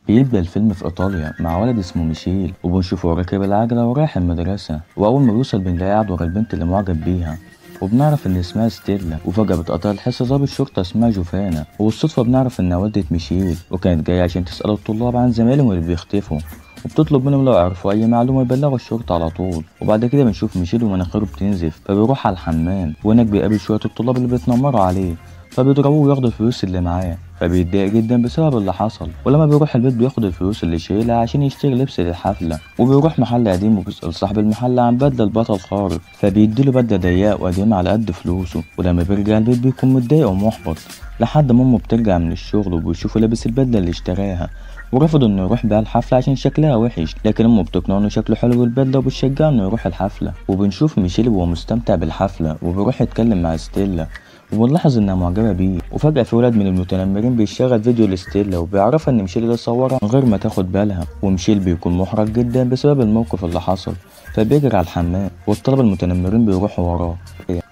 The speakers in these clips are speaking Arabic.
بيبدأ الفيلم في إيطاليا مع ولد اسمه ميشيل، وبنشوفه راكب العجلة ورايح المدرسة، وأول ما بيوصل بنلاقيه قاعد ورا البنت اللي معجب بيها، وبنعرف إن اسمها ستيلا. وفجأة بتقطع الحصة ضابط شرطة اسمها جوفانا، وبالصدفة بنعرف إنها والدة ميشيل، وكانت جاية عشان تسأل الطلاب عن زمايلهم اللي بيختفوا، وبتطلب منهم لو يعرفوا أي معلومة يبلغوا الشرطة على طول. وبعد كده بنشوف ميشيل ومناخيره بتنزف، فبيروح على الحمام، وهناك بيقابل شوية الطلاب اللي بيتنمروا عليه، فبيضربوه وياخدوا الفلوس اللي معاه، فبيتضايق جدا بسبب اللي حصل. ولما بيروح البيت بياخد الفلوس اللي شايلها عشان يشتري لبس للحفلة، وبيروح محل قديم وبيسأل صاحب المحل عن بدلة البطل خارق، فبيديله بدلة ضيقة وقديمة على قد فلوسه. ولما بيرجع البيت بيكون متضايق ومحبط، لحد ما امه بترجع من الشغل وبيشوفه لابس البدلة اللي اشتراها، ورفض انه يروح بيها الحفلة عشان شكلها وحش، لكن امه بتقنعه انه شكله حلو بالبدلة وبتشجعه انه يروح الحفلة. وبنشوف ميشيل وهو مستمتع بالحفلة وبيروح يتكلم مع ستيلا، وبنلاحظ انها معجبة بيه. وفجأة في ولد من المتنمرين بيشغل فيديو لستيلا وبيعرفها ان ميشيل اللي صورها من غير ما تاخد بالها، وميشيل بيكون محرج جدا بسبب الموقف اللي حصل، فبيجري على الحمام، والطلبة المتنمرين بيروحوا وراه،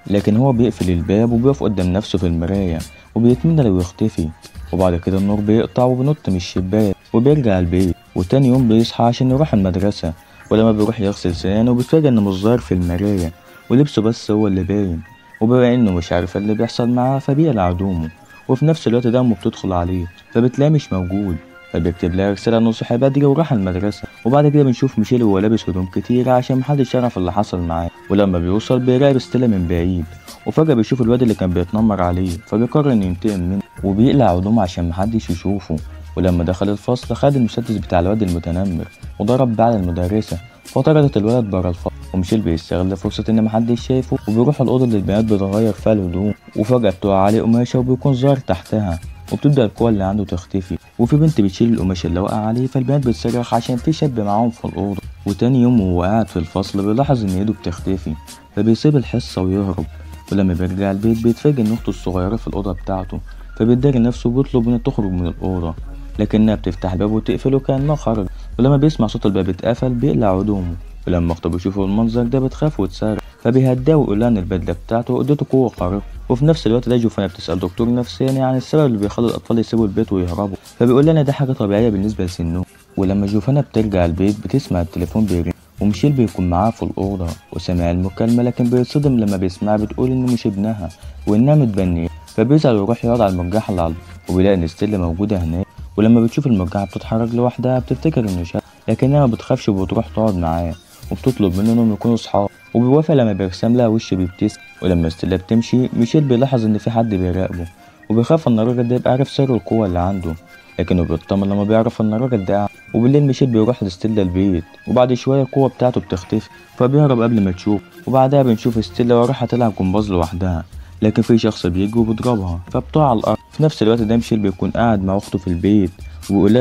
لكن هو بيقفل الباب وبيقف قدام نفسه في المراية وبيتمنى لو يختفي. وبعد كده النور بيقطع وبينط من الشباك وبيرجع البيت، وتاني يوم بيصحى عشان يروح المدرسة. ولما بيروح يغسل سنانه بيتفاجئ انه مش ظاهر في المراية، ولبسه بس هو اللي باين. وبما انه مش عارف اللي بيحصل معاه فبيقلع هدومه، وفي نفس الوقت ده امه بتدخل عليه فبتلاقيه مش موجود، فبيكتب لها رسالة انه صحي بدري وراح المدرسة. وبعد كده بنشوف ميشيل وهو لابس هدوم كتير عشان محدش يعرف اللي حصل معاه، ولما بيوصل بيراقب ستيلا من بعيد، وفجأة بيشوف الواد اللي كان بيتنمر عليه، فبيقرر انه ينتقم منه وبيقلع هدومه عشان محدش يشوفه. ولما دخل الفصل خد المسدس بتاع الواد المتنمر وضرب بيه على المدرسة، فطردت الولد برا الفصل. وميشيل بيستغل فرصة إن محدش شايفه وبيروح الأوضة اللي البنات بتغير فيها الهدوم، وفجأة بتقع عليه قماشة وبيكون ظاهر تحتها، وبتبدأ القوة اللي عنده تختفي، وفي بنت بتشيل القماش اللي وقع عليه، فالبنات بتصرخ عشان في شاب معاهم في الأوضة. وتاني يوم وهو قاعد في الفصل بيلاحظ إن إيده بتختفي، فبيسيب الحصة ويهرب. ولما بيرجع البيت بيتفاجئ إن أخته الصغيرة في الأوضة بتاعته، فبيتداري نفسه وبيطلب منها تخرج من الأوضة، لكنها بتفتح الباب وتقفله كأنها خرج. ولما بيسمع صوت الباب اتقفل بيقلع هدومه، ولما اخته بيشوفوا المنظر ده بتخاف وتصرخ، فبيهداه ويقولها ان البدله بتاعته ادته قوه خارقه. وفي نفس الوقت ده جوفانا بتسال دكتور نفساني عن السبب اللي بيخلي الاطفال يسيبوا البيت ويهربوا، فبيقول لنا ده حاجه طبيعيه بالنسبه لسنهم. ولما جوفانا بترجع البيت بتسمع التليفون بيرن، وميشيل بيكون معاها في الأوضة وسامع المكالمة، لكن بيتصدم لما بيسمعها بتقول إنه مش ابنها وإنها متبنية، فبيزعل ويروح يقعد على المرجحة اللي على الأرض، وبيلاقي إن ستيلا موجودة هناك. ولما بتشوف المرجحة بتتحرك لوحدها بتفتكر إنه شاب، لكنها ما بتخافش وبتروح تقعد معاه، وبتطلب منه إنهم يكونوا صحاب، وبيوافق لما بيرسم لها وش بيبتسم. ولما ستيلا بتمشي ميشيل بيلاحظ إن في حد بيراقبه، وبيخاف إن الراجل ده يبقى عارف سر القوة اللي عنده، لكنه بيطمن لما بيعرف إن الراجل ده. وبالليل ميشيل بيروح لستيلا البيت، وبعد شوية القوة بتاعته بتختفي، فبيهرب قبل ما تشوف. وبعدها بنشوف ستيلا ورايحة تلعب جمباز لوحدها، لكن في شخص بيجي وبيضربها فبتقع على الأرض. في نفس الوقت ده ميشيل بيكون قاعد مع أخته في البيت، وبيقول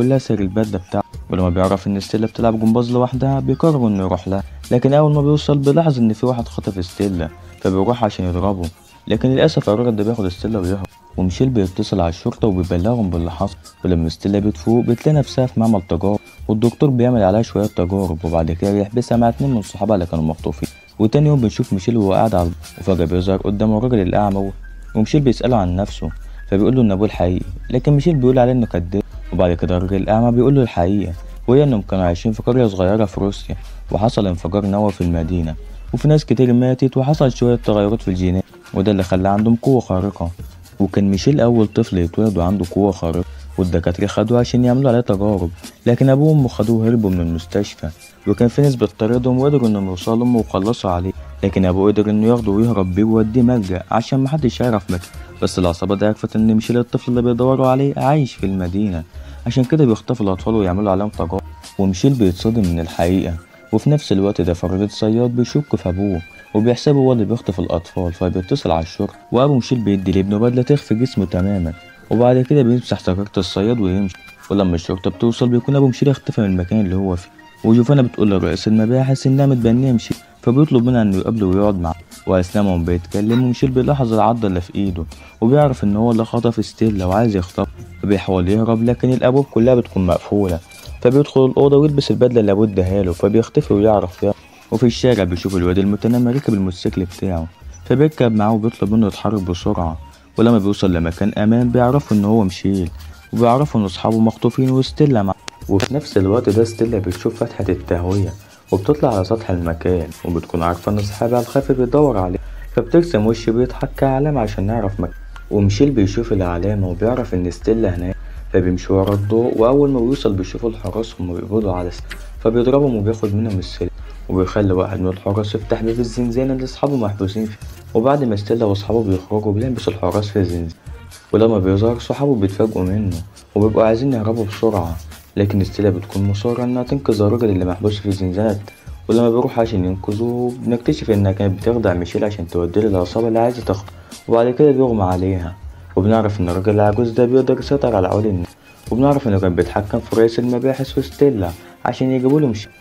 لها سر البدلة بتاعته. ولما بيعرف إن ستيلا بتلعب جمباز لوحدها بيقرر إنه يروح لها، لكن أول ما بيوصل بيلاحظ إن في واحد خطف ستيلا، فبيروح عشان يضربه، لكن للأسف الراجل ده بياخد ستيلا ويهرب. وميشيل بيتصل على الشرطة وبيبلغهم باللي حصل. ولما ستيلا بتفوق بتلاقي نفسها في معمل تجارب، والدكتور بيعمل عليها شوية تجارب، وبعد كده بيحبسها مع 2 من صحابها اللي كانوا مخطوفين. وتاني يوم بنشوف ميشيل وهو قاعد على وفجأة بيظهر قدامه الراجل الأعمى، وميشيل بيسأله عن نفسه، فبيقول له إن أبوه الحقيقي، لكن ميشيل بيقول عليه إنه كداب. وبعد كده الراجل الأعمى بيقول له الحقيقة، وهي إنهم كانوا عايشين في قرية صغيرة في روسيا، وحصل انفجار نووي في المدينة، وفي ناس كتير ماتت، وحصل شوية تغيرات في الجينات، وده اللي خلى عندهم قوة خارقة. وكان ميشيل أول طفل يتولد وعنده قوة خارقة، والدكاترة خدوه عشان يعملوا عليه تجارب، لكن أبوه وأمه خدوه هربوا من المستشفى، وكان في ناس بتطاردهم وقدروا إنهم يوصلوا لأمه وخلصوا عليه، لكن أبوه قدر إنه ياخده ويهرب بيه ويوديه ملجأ عشان محدش يعرف مكانه. بس العصابة دي عرفت إن ميشيل الطفل اللي بيدوروا عليه عايش في المدينة، عشان كده بيخطفوا الأطفال ويعملوا عليهم تجارب. وميشيل بيتصدم من الحقيقة، وفي نفس الوقت ده فريد صياد بيشك في أبوه وبيحسبه هو اللي بيخطف الأطفال، فبيتصل على الشرطة، وأبو ميشيل بيدي لابنه بدلة تخفي جسمه تماما، وبعد كده بيمسح سكاكة الصياد ويمشي. ولما الشرطة بتوصل بيكون أبو ميشيل اختفى من المكان اللي هو فيه، وجوفانا بتقول لرئيس المباحث إنها متبنية ميشيل، فبيطلب منها إنه يقابله ويقعد معاه. وأثناء ما هم بيتكلموا ميشيل بيلاحظ العضة اللي في إيده، وبيعرف إن هو اللي خطف ستيلا وعايز يخطفه، فبيحاول يهرب لكن الأبواب كلها بتكون مقفولة، فبيدخل الأوضة ويلبس البدلة اللي أبوه اداهاله، فبيختفي ويعرف يهرب. وفي الشارع بيشوف الواد المتنمر راكب الموتوسيكل بتاعه، فبيركب معاه وبيطلب منه يتحرك بسرعة. ولما بيوصل لمكان أمان بيعرفوا إن هو ميشيل، وبيعرفوا إن أصحابه مخطوفين وستيلا معاه. وفي نفس الوقت ده ستيلا بتشوف فتحة التهوية وبتطلع على سطح المكان، وبتكون عارفة إن صاحبها الخفي بيدور عليه، فبترسم وش بيضحك كعلامة عشان نعرف مكان. وميشيل بيشوف العلامة وبيعرف إن ستيلا هناك، فبيمشي ورا الضوء، وأول ما بيوصل بيشوفوا الحراس هما بيقبضوا على ستيلا، فبيضربهم وبياخد منهم السلاح، وبيخلي واحد من الحراس يفتح باب الزنزانة اللي أصحابه محبوسين فيه. وبعد ما ستيلا وأصحابه بيخرجوا بيلبس الحراس في الزنزانة، ولما بيظهر صحابه بيتفاجئوا منه وبيبقوا عايزين يهربوا بسرعة، لكن ستيلا بتكون مصرة إنها تنقذ الراجل اللي محبوس في الزنزانة. ولما بيروح عشان ينقذوه بنكتشف إنها كانت بتخدع ميشيل عشان توديه للعصابة اللي عايزة تاخده، وبعد كده بيغمى عليها. وبنعرف إن الراجل العجوز ده بيقدر يسيطر على عقول الناس، وبنعرف إنه كان بيتحكم في رئيس المباحث وستيلا عشان يجيبوله ميشيل.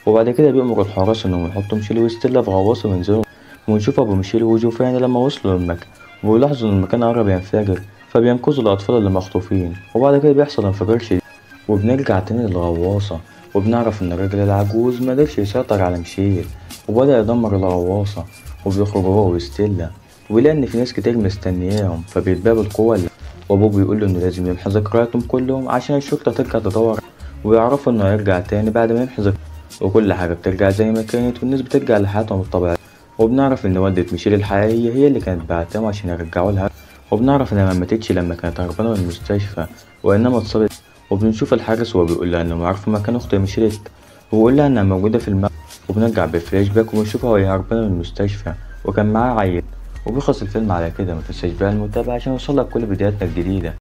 وبعد كده بيأمر الحراس إنهم يحطوا ميشيل وستيلا في غواصة وينزلوا، ونشوف أبو ميشيل وجوفاني لما وصلوا للمكان، وبيلاحظوا إن المكان قرب ينفجر، فبينقذوا الأطفال اللي مخطوفين. وبعد كده بيحصل انفجار شديد، وبنرجع تاني للغواصة، وبنعرف إن الراجل العجوز مقدرش يسيطر على ميشيل وبدأ يدمر الغواصة، وبيخرج هو وستيلا وبيلاقي إن في ناس كتير مستنياهم، فبيتبادل قوة. وأبوه بيقوله إنه لازم يمحي ذكرياتهم كلهم عشان الشرطة ترجع تدور، ويعرفوا إنه هيرجع تاني بعد ما يمحي ذكرياتهم، وكل حاجة بترجع زي ما كانت والناس بترجع لحياتهم الطبيعية. وبنعرف إن والدة ميشيل الحقيقية هي اللي كانت بعتهم عشان يرجعوا لها، وبنعرف إنها مماتتش لما كانت هربانة من المستشفى وإنما اتصابت. وبنشوف الحارس وهو بيقول لها إنه عارف مكان أخته ميشيل، وبيقول لها إنها موجودة في المكان. وبنرجع بفلاش باك وبنشوفها وهي هربانة من المستشفى وكان معاها عيل. وبيخلص الفيلم على كده، متنساش بقى المتابعة عشان يوصلك كل فيديوهاتنا الجديدة.